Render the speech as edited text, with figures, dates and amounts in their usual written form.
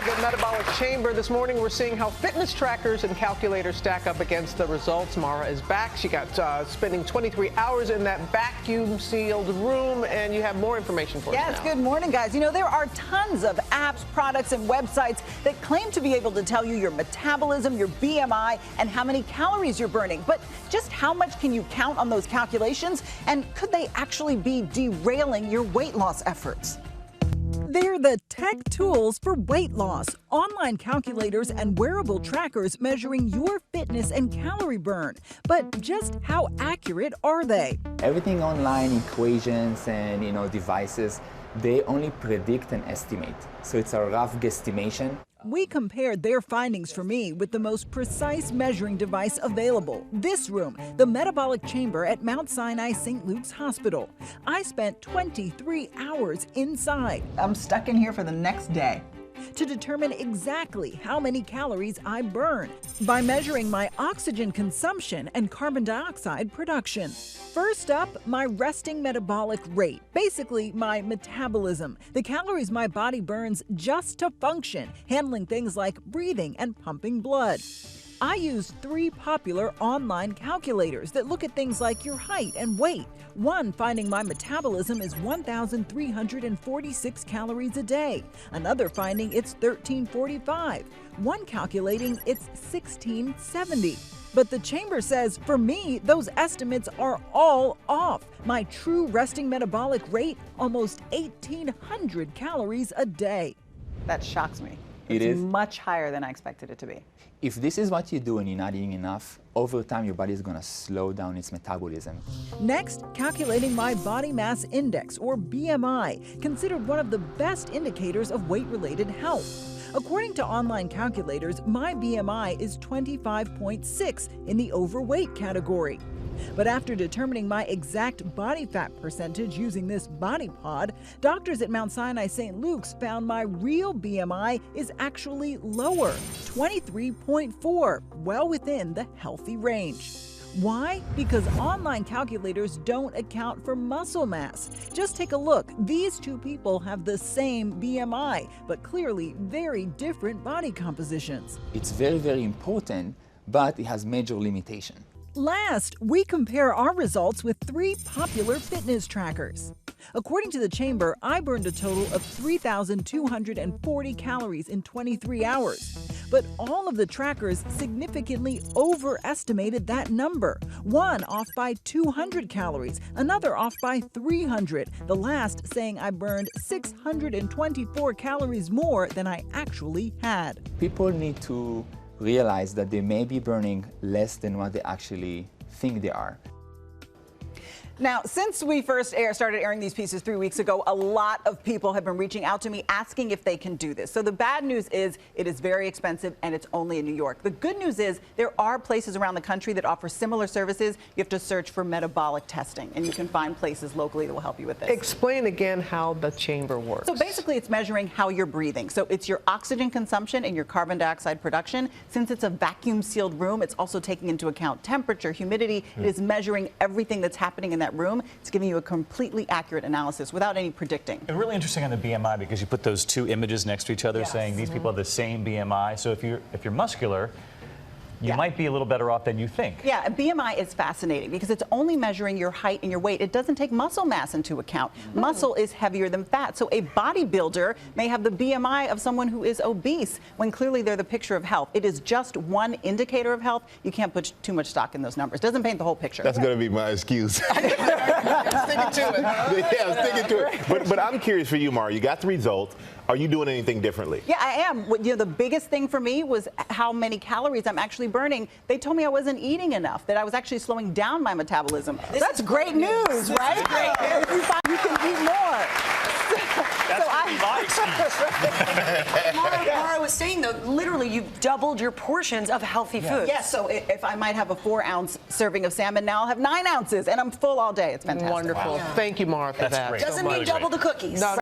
the Metabolic Chamber. This morning, we're seeing how fitness trackers and calculators stack up against the results. Mara is back. She got spending 23 hours in that vacuum-sealed room, and you have more information for us now. Yes, good morning, guys. You know, there are tons of apps, products, and websites that claim to be able to tell you your metabolism, your BMI, and how many calories you're burning. But just how much can you count on those calculations? And could they actually be derailing your weight loss efforts? They're the tech tools for weight loss, online calculators and wearable trackers measuring your fitness and calorie burn. But just how accurate are they? Everything online, equations and devices, they only predict and estimate. So it's a rough guesstimation. We compared their findings for me with the most precise measuring device available. This room, the Metabolic Chamber at Mount Sinai St. Luke's Hospital. I spent 23 hours inside. I'm stuck in here for the next day to determine exactly how many calories I burn by measuring my oxygen consumption and carbon dioxide production. First up, my resting metabolic rate, basically my metabolism, the calories my body burns just to function, handling things like breathing and pumping blood. I used 3 popular online calculators that look at things like your height and weight. One finding my metabolism is 1,346 calories a day. Another finding it's 1,345. One calculating it's 1,670. But the chamber says, for me, those estimates are all off. My true resting metabolic rate, almost 1,800 calories a day. That shocks me. It is much higher than I expected it to be. If this is what you do and you're not eating enough, over time your body is going to slow down its metabolism. Next, calculating my body mass index, or BMI, considered one of the best indicators of weight-related health. According to online calculators, my BMI is 25.6 in the overweight category. But after determining my exact body fat percentage using this body pod, doctors at Mount Sinai St. Luke's found my real BMI is actually lower, 23.4, well within the healthy range. Why? Because online calculators don't account for muscle mass. Just take a look. These two people have the same BMI, but clearly very different body compositions. It's very, very important, but it has major limitation. Last, we compare our results with 3 popular fitness trackers. According to the chamber, I burned a total of 3,240 calories in 23 hours. But all of the trackers significantly overestimated that number. One off by 200 calories, another off by 300, the last saying I burned 624 calories more than I actually had. People need to realize that they may be burning less than what they actually think they are. Now, since we first started airing these pieces 3 weeks ago, a lot of people have been reaching out to me asking if they can do this. So the bad news is it is very expensive and it's only in New York. The good news is there are places around the country that offer similar services. You have to search for metabolic testing, and you can find places locally that will help you with this. Explain again how the chamber works. So basically it's measuring how you're breathing. So it's your oxygen consumption and your carbon dioxide production. Since it's a vacuum sealed room, it's also taking into account temperature, humidity. It is measuring everything that's happening in that room. It's giving you a completely accurate analysis without any predicting. And really interesting on the BMI because you put those 2 images next to each other saying these people have the same BMI. So if you're muscular, you might be a little better off than you think. Yeah, a BMI is fascinating because it's only measuring your height and your weight. It doesn't take muscle mass into account. Muscle is heavier than fat. So a bodybuilder may have the BMI of someone who is obese when clearly they're the picture of health. It is just one indicator of health. You can't put too much stock in those numbers. It doesn't paint the whole picture. That's going to be my excuse. Sticking to it. Yeah, I'm sticking to it. But I'm curious for you, Mara. You got the results. Are you doing anything differently? Yeah, I am. You know, the biggest thing for me was how many calories I'm actually burning. They told me I wasn't eating enough, that I was actually slowing down my metabolism. That's great news, right? If you find you can eat more. That's my excuse. Mara was saying, though, literally you've doubled your portions of healthy food. Yes, so if I might have a 4-ounce serving of salmon, now I'll have 9 ounces, and I'm full all day. It's fantastic. Wonderful. Wow. Thank you, Mara, for That's that. great. Doesn't mean double the cookies. No,